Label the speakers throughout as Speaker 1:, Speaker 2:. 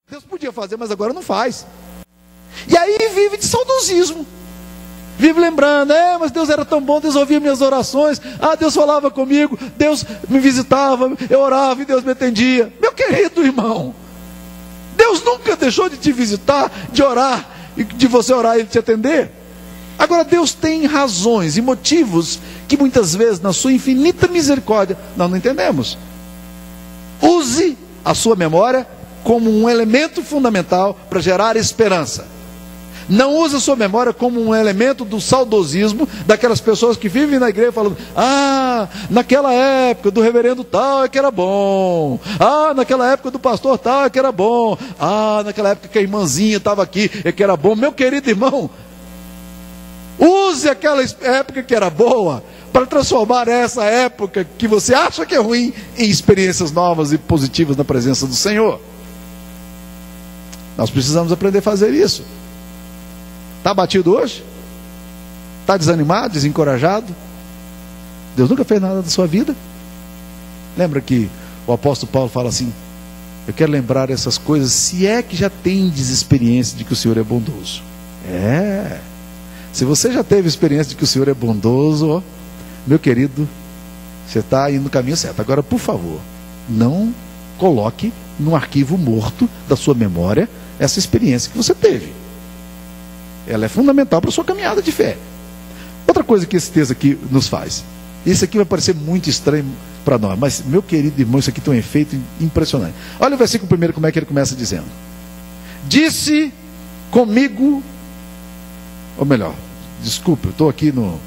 Speaker 1: Deus podia fazer, mas agora não faz. E aí vive de saudosismo. Vive lembrando, mas Deus era tão bom, Deus ouvia minhas orações, Deus falava comigo, Deus me visitava, eu orava e Deus me atendia. Meu querido irmão, Deus nunca deixou de te visitar, de orar, e de você orar e Ele te atender. Agora Deus tem razões e motivos que muitas vezes na sua infinita misericórdia nós não entendemos. Use a sua memória como um elemento fundamental para gerar esperança. Não use a sua memória como um elemento do saudosismo daquelas pessoas que vivem na igreja falando: naquela época do reverendo tal é que era bom, naquela época do pastor tal é que era bom, naquela época que a irmãzinha estava aqui é que era bom. Meu querido irmão, use aquela época que era boa para transformar essa época que você acha que é ruim em experiências novas e positivas na presença do Senhor. Nós precisamos aprender a fazer isso. Está abatido hoje? Está desanimado, desencorajado? Deus nunca fez nada da sua vida? Lembra que o apóstolo Paulo fala assim: eu quero lembrar essas coisas, se é que já tendes experiência de que o Senhor é bondoso. Se você já teve experiência de que o Senhor é bondoso, meu querido, você está indo no caminho certo. Agora, por favor, não coloque no arquivo morto da sua memória essa experiência que você teve. Ela é fundamental para a sua caminhada de fé. Outra coisa que esse texto aqui nos faz, isso aqui vai parecer muito estranho para nós, mas meu querido irmão, isso aqui tem um efeito impressionante. Olha o versículo primeiro, como é que ele começa dizendo: disse comigo, ou melhor, desculpa, eu estou aqui no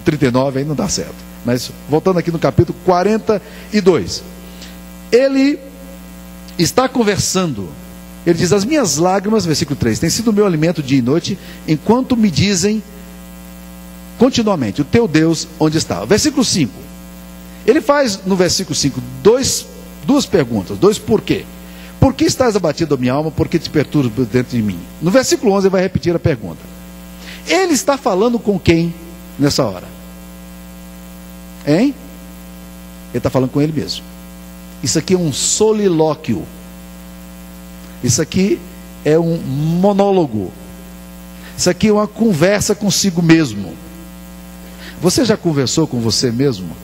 Speaker 1: 39, aí não dá certo, mas voltando aqui no capítulo 42, ele está conversando. Ele diz: as minhas lágrimas, versículo 3, têm sido o meu alimento dia e noite, enquanto me dizem continuamente: o teu Deus onde está? Versículo 5, ele faz no versículo 5 duas perguntas, dois porquê. Por que estás abatido a minha alma? Por que te perturbas dentro de mim? No versículo 11 ele vai repetir a pergunta. Ele está falando com quem nessa hora? Ele está falando com ele mesmo. Isso aqui é um solilóquio. Isso aqui é um monólogo. Isso aqui é uma conversa consigo mesmo. Você já conversou com você mesmo?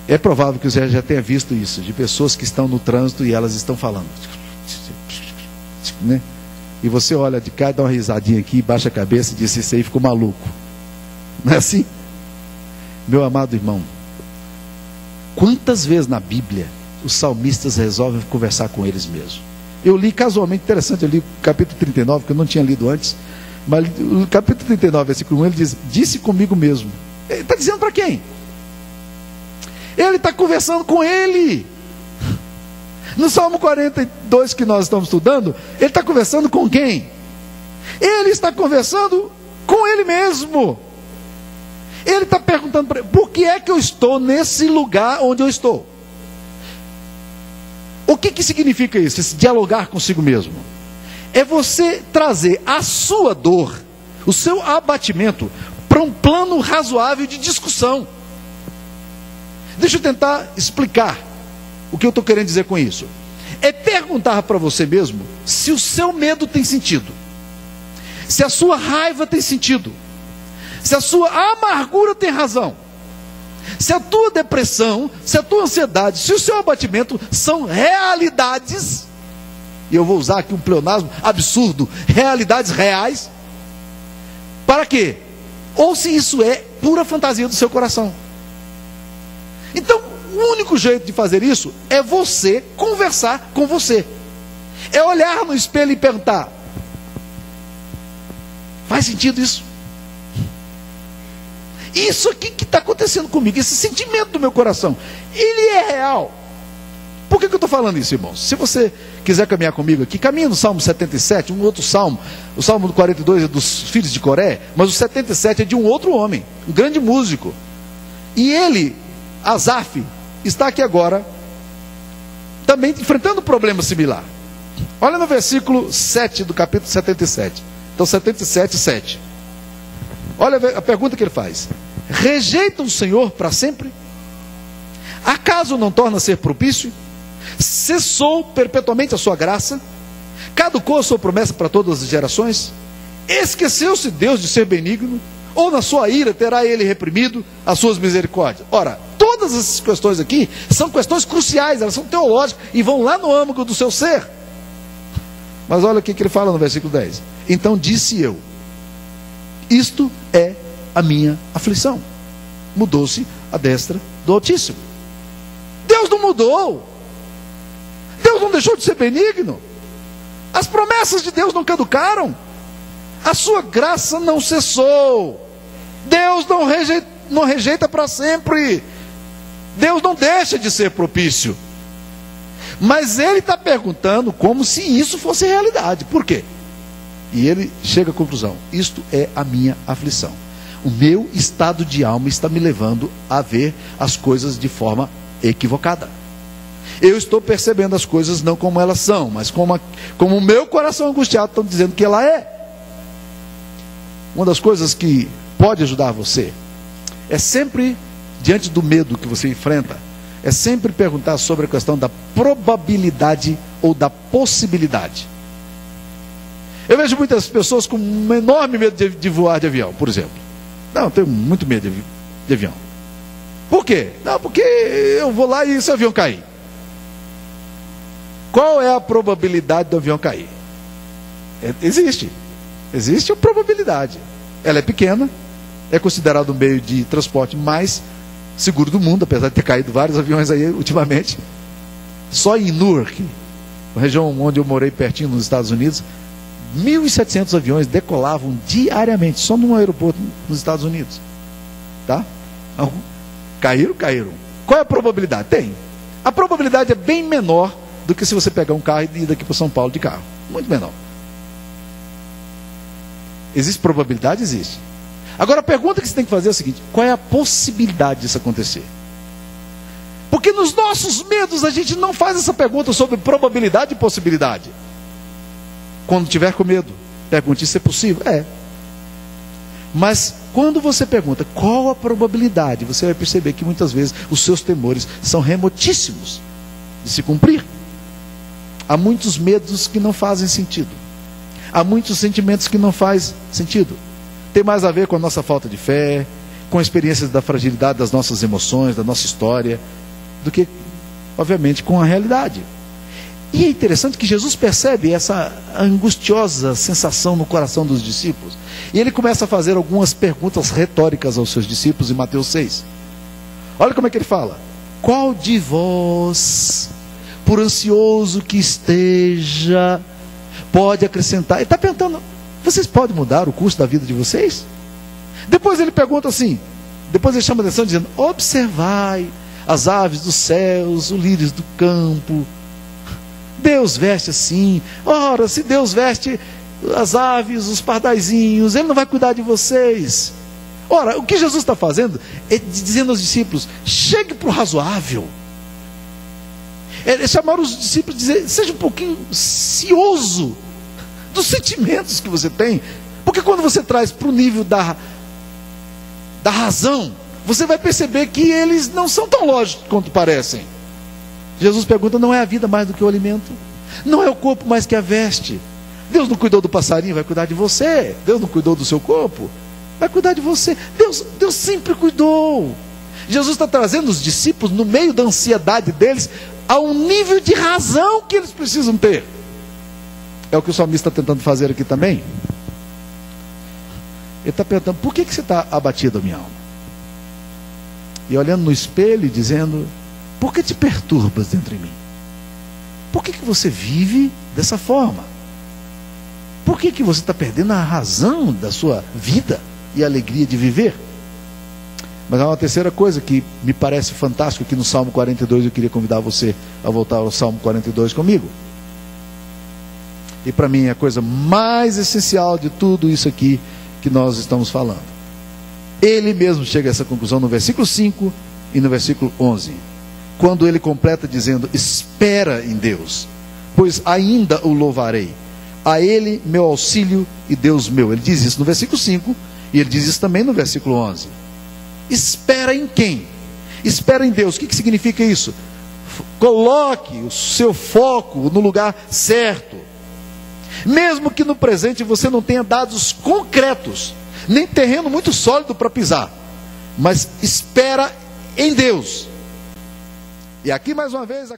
Speaker 1: É provável que você já tenha visto isso, de pessoas que estão no trânsito e elas estão falando, né? E você olha de cá, dá uma risadinha aqui, baixa a cabeça e diz: esse aí ficou maluco. Não é assim? Meu amado irmão, quantas vezes na Bíblia os salmistas resolvem conversar com eles mesmos? Eu li casualmente, interessante, eu li o capítulo 39, que eu não tinha lido antes, mas o capítulo 39, versículo 1, ele diz: disse comigo mesmo. Ele está dizendo para quem? Ele está conversando com ele. No Salmo 42 que nós estamos estudando, ele está conversando com quem? Ele está conversando com ele mesmo. Ele está perguntando para ele: por que é que eu estou nesse lugar onde eu estou? O que significa isso? Esse dialogar consigo mesmo. É você trazer a sua dor, o seu abatimento, para um plano razoável de discussão. Deixa eu tentar explicar o que eu estou querendo dizer com isso. É perguntar para você mesmo se o seu medo tem sentido, se a sua raiva tem sentido, se a sua amargura tem razão, se a tua depressão, se a tua ansiedade, se o seu abatimento são realidades, e eu vou usar aqui um pleonasmo absurdo, realidades reais, para quê? Ou se isso é pura fantasia do seu coração. Então, o único jeito de fazer isso é você conversar com você. É olhar no espelho e perguntar: faz sentido isso? Isso aqui que está acontecendo comigo, esse sentimento do meu coração, ele é real. Por que eu estou falando isso, irmãos? Se você quiser caminhar comigo aqui, caminha no Salmo 77, um outro salmo. O Salmo 42 é dos filhos de Coré, mas o 77 é de um outro homem, um grande músico. E ele, Asaf, está aqui agora, também enfrentando um problema similar. Olha no versículo 7 do capítulo 77. Então 77, 7. Olha a pergunta que ele faz: rejeita o Senhor para sempre? Acaso não torna a ser propício? cessou perpetuamente a sua graça, caducou a sua promessa para todas as gerações, esqueceu-se Deus de ser benigno, ou na sua ira terá ele reprimido as suas misericórdias. Ora, todas essas questões aqui são questões cruciais, elas são teológicas e vão lá no âmago do seu ser. Mas olha o que ele fala no versículo 10. Então disse eu, isto é a minha aflição. Mudou-se a destra do Altíssimo. Deus não mudou. Deus não deixou de ser benigno. As promessas de Deus não caducaram. A sua graça não cessou. Deus não rejeita para sempre. Deus não deixa de ser propício. Mas ele está perguntando como se isso fosse realidade. Por quê? E ele chega à conclusão: isto é a minha aflição. O meu estado de alma está me levando a ver as coisas de forma equivocada. Eu estou percebendo as coisas não como elas são, mas como o meu coração angustiado está dizendo que ela é. Uma das coisas que pode ajudar você é sempre, diante do medo que você enfrenta, é sempre perguntar sobre a questão da probabilidade ou da possibilidade. Eu vejo muitas pessoas com um enorme medo de voar de avião, por exemplo. Não, eu tenho muito medo de avião. Por quê? Não, porque eu vou lá e esse avião cair. Qual é a probabilidade do avião cair? Existe a probabilidade. Ela é pequena, é considerado o meio de transporte mais seguro do mundo, apesar de ter caído vários aviões aí ultimamente. Só em Newark, a região onde eu morei pertinho nos Estados Unidos, 1.700 aviões decolavam diariamente, só num aeroporto nos Estados Unidos. Tá? Então, caíram. Qual é a probabilidade? Tem. A probabilidade é bem menor do que se você pegar um carro e ir daqui para São Paulo de carro. Muito menor. Existe probabilidade? Existe. Agora a pergunta que você tem que fazer é a seguinte: qual é a possibilidade disso acontecer? Porque nos nossos medos a gente não faz essa pergunta sobre probabilidade e possibilidade. Quando tiver com medo, pergunte se é possível. Mas quando você pergunta qual a probabilidade, você vai perceber que muitas vezes os seus temores são remotíssimos de se cumprir. Há muitos medos que não fazem sentido. Há muitos sentimentos que não fazem sentido. Tem mais a ver com a nossa falta de fé, com a experiência da fragilidade das nossas emoções, da nossa história, do que, obviamente, com a realidade. E é interessante que Jesus percebe essa angustiosa sensação no coração dos discípulos. E ele começa a fazer algumas perguntas retóricas aos seus discípulos em Mateus 6. Olha como é que ele fala: qual de vós, por ansioso que esteja, pode acrescentar? Ele está perguntando: vocês podem mudar o curso da vida de vocês? Depois ele pergunta assim, depois ele chama a atenção dizendo: observai as aves dos céus, os lírios do campo. Deus veste assim. Ora, se Deus veste as aves, os pardaizinhos, Ele não vai cuidar de vocês? Ora, o que Jesus está fazendo é dizendo aos discípulos: chegue para o razoável. É chamar os discípulos e dizer: seja um pouquinho cioso dos sentimentos que você tem. Porque quando você traz para o nível da razão, você vai perceber que eles não são tão lógicos quanto parecem. Jesus pergunta: não é a vida mais do que o alimento? Não é o corpo mais que a veste? Deus não cuidou do passarinho, vai cuidar de você. Deus não cuidou do seu corpo, vai cuidar de você. Deus sempre cuidou. Jesus está trazendo os discípulos no meio da ansiedade deles a um nível de razão que eles precisam ter. É o que o salmista está tentando fazer aqui também. Ele está perguntando: por que você está abatido, minha alma? E olhando no espelho e dizendo: por que te perturbas dentro de mim? Por que você vive dessa forma? Por que você está perdendo a razão da sua vida e a alegria de viver? Mas há uma terceira coisa que me parece fantástico aqui no Salmo 42. Eu queria convidar você a voltar ao Salmo 42 comigo. E para mim é a coisa mais essencial de tudo isso aqui que nós estamos falando. Ele mesmo chega a essa conclusão no versículo 5 e no versículo 11. Quando ele completa dizendo: espera em Deus, pois ainda o louvarei. A ele meu auxílio e Deus meu. Ele diz isso no versículo 5 e ele diz isso também no versículo 11. Espera em quem? Espera em Deus. O que significa isso? Coloque o seu foco no lugar certo. Mesmo que no presente você não tenha dados concretos, nem terreno muito sólido para pisar, mas espera em Deus. E aqui mais uma vez